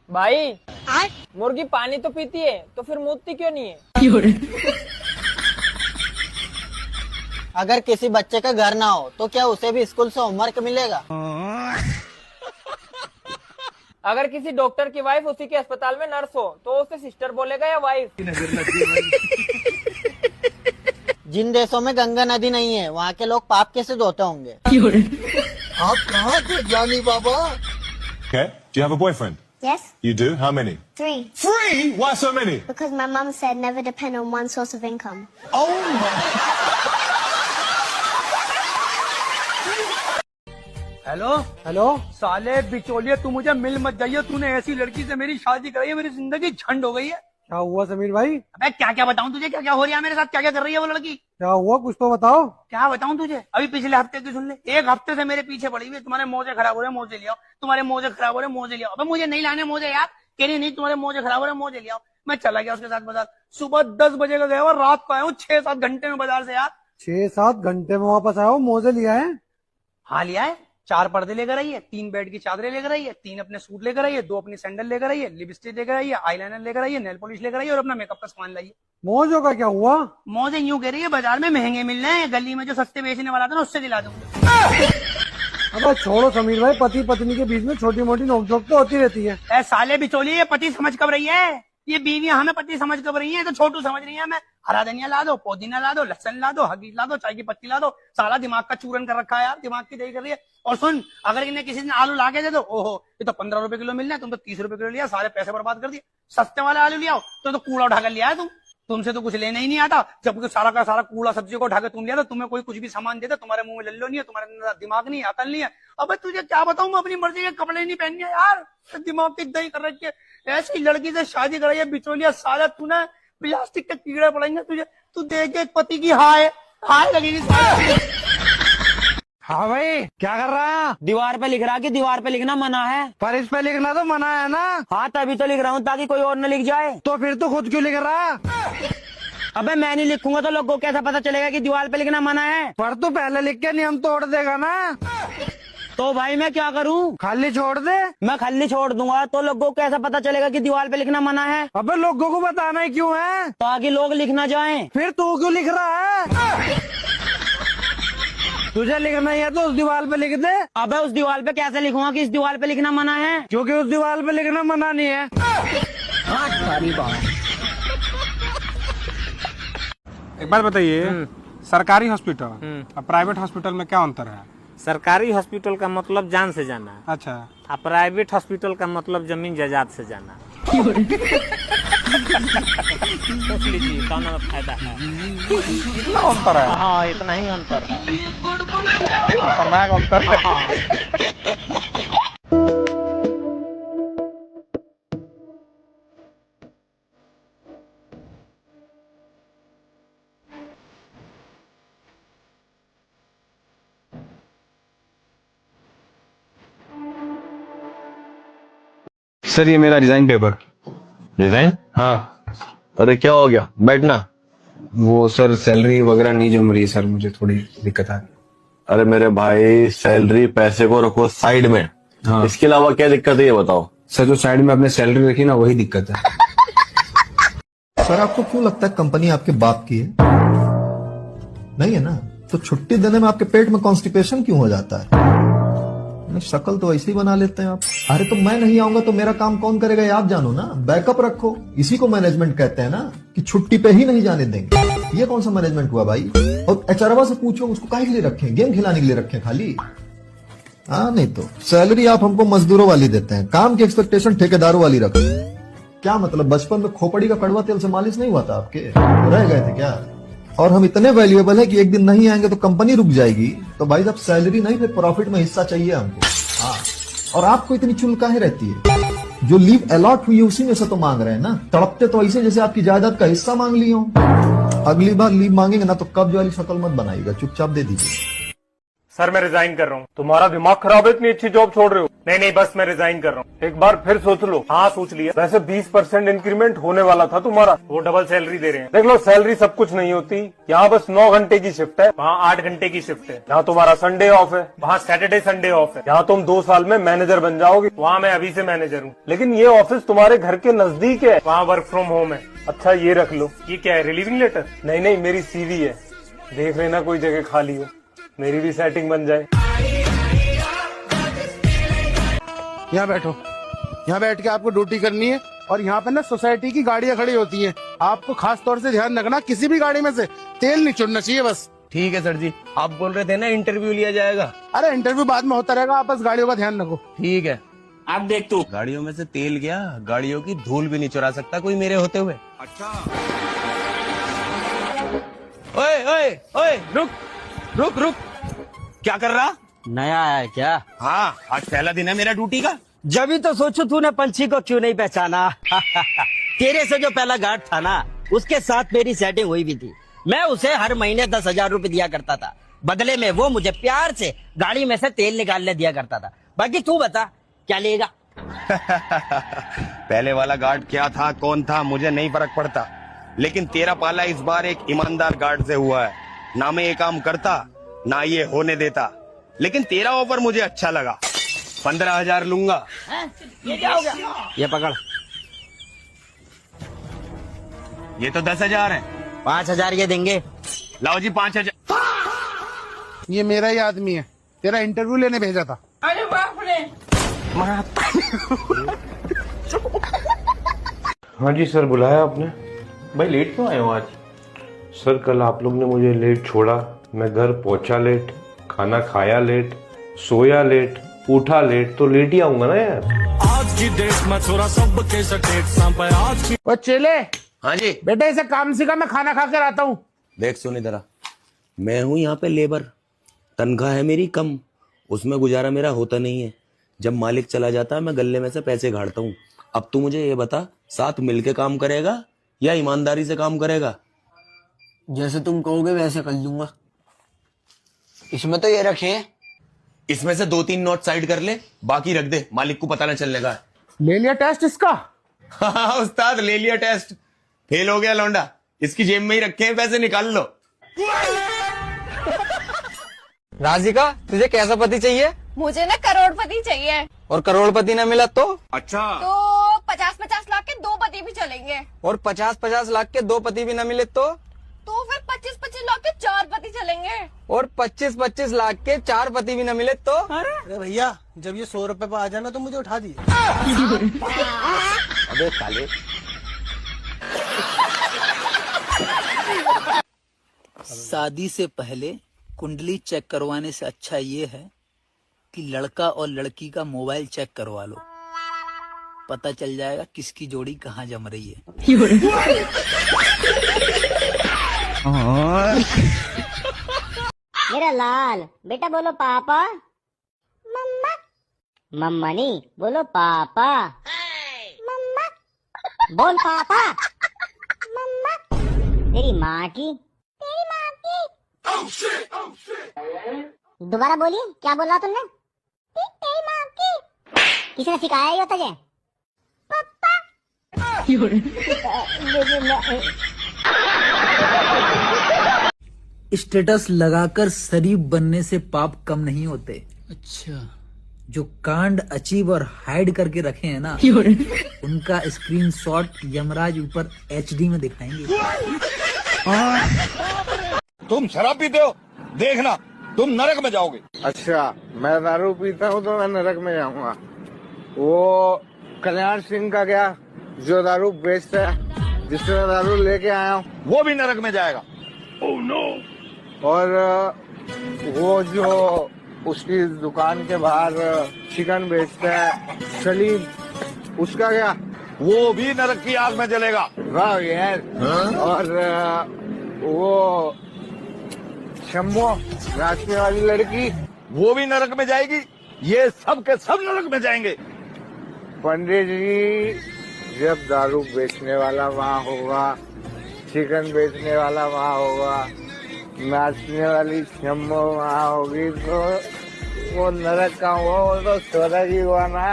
भाई मुर्गी पानी तो पीती है तो फिर मूतती क्यों नहीं है? अगर किसी बच्चे का घर ना हो तो क्या उसे भी स्कूल से होमवर्क मिलेगा? अगर किसी डॉक्टर की वाइफ उसी के अस्पताल में नर्स हो तो उसे सिस्टर बोलेगा या वाइफ? जिन देशों में गंगा नदी नहीं है वहाँ के लोग पाप कैसे धोते होंगे? आप कहाँ थे जानी बाबा? Okay. Do you have a boyfriend? Yes, You do? How many? 3. 3? Why so many? Because my mom said never depend on one source of income. Hello hello, साले बिचौलिए, तू मुझे मिल मत जाइए। तूने ऐसी लड़की से मेरी शादी कराई है, मेरी जिंदगी झंड हो गई है। क्या हुआ समीर भाई? अबे क्या क्या बताऊं तुझे, क्या क्या हो रहा है मेरे साथ, क्या क्या कर रही है वो लड़की। क्या हुआ, कुछ तो बताओ। क्या बताऊं तुझे, अभी पिछले हफ्ते की सुन ले। एक हफ्ते से मेरे पीछे पड़ी हुई है, तुम्हारे मोजे खराब हो रहे हैं मोजे ले आओ, तुम्हारे मोजे खराब हो रहे हैं मोजे ले आओ। अबे मुझे नहीं लाने मोजे यार, कह रही नहीं तुम्हारे मोजे खराब हो रहे हैं मोजे ले आओ। मैं चला गया उसके साथ बाजार, सुबह 10 बजे का गया और रात को आया हूँ 6-7 घंटे में बाजार से यार। 6-7 घंटे में वापस आया हो, मोजे लिया है? हाँ लिया है, 4 पर्दे लेकर आई है, 3 बेड की चादरें लेकर आई है, 3 अपने सूट लेकर आई है, 2 अपनी सैंडल लेकर आई है, लिपस्टिक लेकर आई है, आईलाइनर लेकर आई है, नेल पॉलिश लेकर आई है और अपना मेकअप का सामान लाई है। मोजों का क्या हुआ? मौजे यूं कह रही है बाजार में महंगे मिल रहे हैं, गली में जो सस्ते बेचने वाला था ना उससे दिला दूंगा। अब छोड़ो समीर भाई, पति पत्नी के बीच में छोटी मोटी नोकझोंक तो होती रहती है। ए साले बिचौलिए, ये पति समझ कब रही है, ये बीवियां हमें पति समझ कब रही है, तो छोटू समझ रही है। मैं हरा धनिया ला दो, पुदीना ला दो, लहसन ला दो, हगी ला दो, चाय की पत्ती ला दो, सारा दिमाग का चूरन कर रखा है यार, दिमाग की दही कर रही है। और सुन, अगर इन्हें किसी ने आलू ला के दे दो, ओहो ये तो 15 रुपए किलो मिल रहा है, तुम तो 30 रुपए किलो लिया, सारे पैसे बर्बाद कर दिए। सस्ते वाले आलू लिया तो कूड़ा उठाकर लिया है तुमसे तो कुछ लेना ही नहीं आता, जबकि सारा का सारा कूड़ा सब्जी को उठाकर तुम लिया, तो तुम्हें कोई कुछ भी सामान देता, तुम्हारे मुंह में लल्लो नहीं है, तुम्हारे अंदर दिमाग नहीं है, अकल नहीं है। अबे तुझे क्या बताऊं, मैं अपनी मर्जी के कपड़े नहीं पहन गया यार, दिमाग की दही कर रखी है। ऐसी लड़की से शादी कराई है बिचौलिया, साला तूने प्लास्टिक के कीड़े पड़ेंगे तुझे, तू देख एक पति की हाय हाय लगेगी। हाँ भाई, क्या कर रहा है? दीवार पे लिख रहा कि दीवार पे लिखना मना है। पर इस पे लिखना तो मना है ना? हाँ तभी तो लिख रहा हूँ ताकि कोई और न लिख जाए। तो फिर तो खुद क्यों लिख रहा? अबे मैं नहीं लिखूंगा तो लोगों को कैसा पता चलेगा कि दीवार पे लिखना मना है? पर तू पहले लिख के नियम तोड़ देगा ना? तो भाई मैं क्या करूँ? खाली छोड़ दे। मैं खाली छोड़ दूंगा तो लोगों को कैसा पता चलेगा कि दीवार पे लिखना मना है? अबे लोगों को बताना ही क्यों है? ताकि लोग लिख ना जाएं। फिर तू क्यों लिख रहा है? तुझे लिखना ही है तो उस दीवार पे लिख दे। अबे उस दीवार पे कैसे लिखूंगा कि इस दीवार पे लिखना मना है? क्योंकि उस दीवार पे लिखना मना नहीं है। सारी बात। एक बात बताइए, सरकारी हॉस्पिटल और प्राइवेट हॉस्पिटल में क्या अंतर है? सरकारी हॉस्पिटल का मतलब जान से जाना, अच्छा, और प्राइवेट हॉस्पिटल का मतलब जमीन जायदाद से जाना। सोच लीजिए कौन फायदा है। इतना अंतर है? हाँ इतना ही अंतर है। खतरनाक अंतर है। सर ये मेरा रिजाइन पेपर। डिजाइन? हाँ। अरे क्या हो गया, बैठना। वो सर सैलरी वगैरह नहीं जम रही सर, मुझे थोड़ी दिक्कत आ रही। अरे मेरे भाई, सैलरी पैसे को रखो साइड में। हाँ। इसके अलावा क्या दिक्कत है ये बताओ। सर जो साइड में आपने सैलरी रखी ना, वही दिक्कत है। सर आपको क्यों लगता है कंपनी आपके बाप की है? नहीं है ना? तो छुट्टी देने में आपके पेट में कॉन्स्टिपेशन क्यों हो जाता है? शक्ल तो ऐसे ही बना लेते हैं आप। अरे तो मैं नहीं आऊंगा तो मेरा काम कौन करेगा ये आप जानो ना, बैकअप रखो। इसी को मैनेजमेंट कहते हैं ना, कि छुट्टी पे ही नहीं जाने देंगे। ये कौन सा मैनेजमेंट हुआ भाई? और एचआरवा से पूछो उसको काहे के लिए रखें, गेम खिलाने के लिए रखें खाली? हाँ नहीं तो सैलरी आप हमको मजदूरों वाली देते हैं, काम की एक्सपेक्टेशन ठेकेदारों वाली रखो। क्या मतलब बचपन में खोपड़ी का कड़वा तेल से मालिश नहीं हुआ था आपके, रह गए थे क्या? और हम इतने वैल्यूएबल है कि एक दिन नहीं आएंगे तो कंपनी रुक जाएगी। तो भाई साहब सैलरी नहीं, फिर प्रॉफिट में हिस्सा चाहिए हमको। हाँ, और आपको इतनी चुल काहे रहती है? जो लीव अलॉट हुई है उसी में से तो मांग रहे हैं ना। तड़पते तो ऐसे जैसे आपकी जायदाद का हिस्सा मांग ली हो। अगली बार लीव मांगेंगे ना तो कब्ज वाली शक्ल मत बनाइएगा, चुपचाप दे दीजिए। सर मैं रिजाइन कर रहा हूँ। तुम्हारा दिमाग खराब है, इतनी अच्छी जॉब छोड़ रहे हो? नहीं बस मैं रिजाइन कर रहा हूँ। एक बार फिर सोच लो। हाँ सोच लिया। वैसे 20% इंक्रीमेंट होने वाला था तुम्हारा, वो डबल सैलरी दे रहे हैं। देख लो सैलरी सब कुछ नहीं होती। यहाँ बस 9 घंटे की शिफ्ट है, वहाँ 8 घंटे की शिफ्ट है। यहाँ तुम्हारा संडे ऑफ है, वहाँ सैटरडे संडे ऑफ है। यहाँ तुम 2 साल में मैनेजर बन जाओगे, वहाँ मैं अभी से मैनेजर हूँ। लेकिन ये ऑफिस तुम्हारे घर के नजदीक है, वहाँ वर्क फ्रॉम होम है। अच्छा ये रख लो। ये क्या है, रिलीविंग लेटर? नहीं मेरी CV है, देख लेना कोई जगह खाली हो, मेरी भी सेटिंग बन जाए। यहाँ बैठो, यहाँ बैठ के आपको ड्यूटी करनी है। और यहाँ पे ना सोसाइटी की गाड़ियाँ खड़ी होती हैं, आपको खास तौर से ध्यान रखना किसी भी गाड़ी में से तेल नहीं छोड़ना चाहिए बस। ठीक है सर जी, आप बोल रहे थे ना इंटरव्यू लिया जाएगा। अरे इंटरव्यू बाद में होता रहेगा, आप बस गाड़ियों का ध्यान रखो। ठीक है। अब देख तू, गाड़ियों में से तेल गया, गाड़ियों की धूल भी नहीं चुरा सकता कोई मेरे होते हुए। अच्छा। ओए ओए ओए, रुक रुक रुक, क्या कर रहा? नया आया है क्या? हाँ, आज पहला दिन है मेरा ड्यूटी का। जब ही तो सोचो तूने पंछी को क्यों नहीं पहचाना। तेरे से जो पहला गार्ड था ना, उसके साथ मेरी सेटिंग हुई भी थी। मैं उसे हर महीने 10,000 रुपए दिया करता था, बदले में वो मुझे प्यार से गाड़ी में से तेल निकालने दिया करता था। बाकी तू बता क्या लेगा? पहले वाला गार्ड क्या था, कौन था, मुझे नहीं फर्क पड़ता। लेकिन तेरा पाला इस बार एक ईमानदार गार्ड से हुआ है। ना मैं ये काम करता, ना ये होने देता। लेकिन तेरा ऑफर मुझे अच्छा लगा, 15,000 लूंगा। ये क्या हो गया? ये पकड़। ये तो 10,000 है। 5,000 ये देंगे। लाओ जी 5,000। ये मेरा ही आदमी है, तेरा इंटरव्यू लेने भेजा था। अरे बाप रे। हाँ जी सर, बुलाया आपने? भाई लेट क्यों आए हो आज? सर कल आप लोग ने मुझे लेट छोड़ा, मैं घर पहुंचा लेट, खाना खाया लेट, सोया लेट, उठा लेट, तो लेट ही आऊंगा ना यार। आज की डेट में छोरा सब के आज की। ओ चेले। हाँ जी बेटा इसे काम सिखा, मैं खाना खा कर आता हूँ। देख सुन इधर, मैं हूँ यहाँ पे लेबर, तनख्वाह है मेरी कम, उसमें गुजारा मेरा होता नहीं है। जब मालिक चला जाता है मैं गले में से पैसे गाड़ता हूँ। अब तू मुझे ये बता, साथ मिलके काम करेगा या ईमानदारी से काम करेगा? जैसे तुम कहोगे वैसे कर लूंगा। इसमें तो ये रखे हैं। इसमें से 2-3 नोट साइड कर ले, बाकी रख दे, मालिक को पता न चलने का। ले लिया टेस्ट इसका? हाँ उस्ताद ले लिया टेस्ट, फेल हो गया लौंडा, इसकी जेब में ही रखे हैं पैसे, निकाल लो। राधिका तुझे कैसा पति चाहिए? मुझे ना करोड़पति चाहिए। और करोड़पति न मिला तो? अच्छा। तो 50-50 लाख के 2 पति भी चलेंगे। और 50-50 लाख के 2 पति भी न मिले तो? तो फिर 25-25 लाख के 4 पति चलेंगे। और 25-25 लाख के 4 पति भी न मिले तो? अरे भैया, जब ये 100 रुपए पे आ जाना तो मुझे उठा दिए। अबे साले। शादी से पहले कुंडली चेक करवाने से अच्छा ये है कि लड़का और लड़की का मोबाइल चेक करवा लो, पता चल जाएगा किसकी जोड़ी कहाँ जम रही है। मेरा लाल बेटा बोलो पापा। मम्मा। मम्मा नहीं, बोलो पापा। मम्मा। बोल पापा। मम्मा। तेरी माँ की। तेरी माँ की। दोबारा बोलिए, क्या बोला तुमने? तेरी माँ की। किसने सिखाया ये तुझे? पापा। स्टेटस लगाकर शरीफ बनने से पाप कम नहीं होते। अच्छा, जो कांड अचीव और हाइड करके रखे हैं ना, उनका स्क्रीनशॉट यमराज ऊपर HD में दिखाएंगे। तुम शराब पीते हो, देखना तुम नरक में जाओगे। अच्छा, मैं दारू पीता हूँ तो मैं नरक में जाऊंगा। वो कल्याण सिंह का क्या, जो दारू बेचता है, जिससे मैं दारू लेके आया हूँ, वो भी नरक में जाएगा। Oh no. और वो जो उसकी दुकान के बाहर चिकन बेचता है, सलीम, उसका क्या, वो भी नरक की आग में जलेगा। वाह यार। और वो शम्मो, नाचने वाली लड़की, वो भी नरक में जाएगी। ये सब के सब नरक में जाएंगे। पंडित जी, जब दारू बेचने वाला वहाँ होगा, चिकन बेचने वाला वहाँ होगा, नाचने वाली शंभो वहाँ होगी तो वो नरक का हुआ, वो तो स्वर्ग ही हुआ ना।